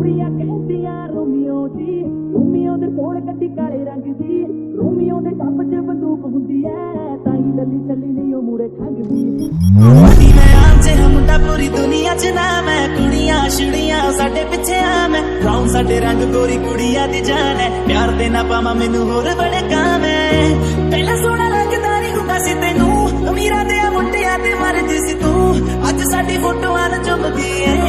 ਕੁੜੀਆਂ ਕਹਿੰਦੀਆਂ ਰੋਮੀਓ ਜੀ, ਰੋਮੀਓ ਦੇ ਕੋਲ ਗੱਡੀ ਕਾਲੇ ਰੰਗ ਦੀ, ਰੋਮੀਓ ਦੇ ਟੱਬ 'ਚ ਬੰਦੂਕ ਹੁੰਦੀ ਐ, ਤਾਂ ਹੀ ਲੱਲੀ ਚੱਲੀ ਨਹੀਂ ਉਹ ਮੂਰੇ ਖੰਗਦੀ। ਮੈਂ ਆਂਜੇ ਮੁੰਡਾ ਪੂਰੀ ਦੁਨੀਆ 'ਚ ਨਾਮ ਐ, ਕੁੜੀਆਂ ਛੁੜੀਆਂ ਸਾਡੇ ਪਿੱਛੇ ਆ ਮੈਂ, ਰਾਉਂ ਸਾਡੇ ਰੰਗ ਗੋਰੀ ਕੁੜੀਆਂ ਦੀ ਜਾਨ ਐ, ਪਿਆਰ ਦੇ ਨਾ ਪਾਵਾਂ ਮੈਨੂੰ ਹੋਰ ਬੜੇ ਕੰਮ ਐ। ਪਹਿਲਾਂ ਸੋਹਣਾ ਲੱਗਦਾ ਨਹੀਂ ਹੁੰਦਾ ਸੀ ਤੈਨੂੰ, ਅਮੀਰਾਂ ਦੇ ਮੁੰਡਿਆਂ ਤੇ ਮਰਦੀ ਸੀ ਤੂੰ, ਅੱਜ ਸਾਡੀ ਫੋਟੋਆਂ ਨੂੰ ਚੁੰਮਦੀ ਐ।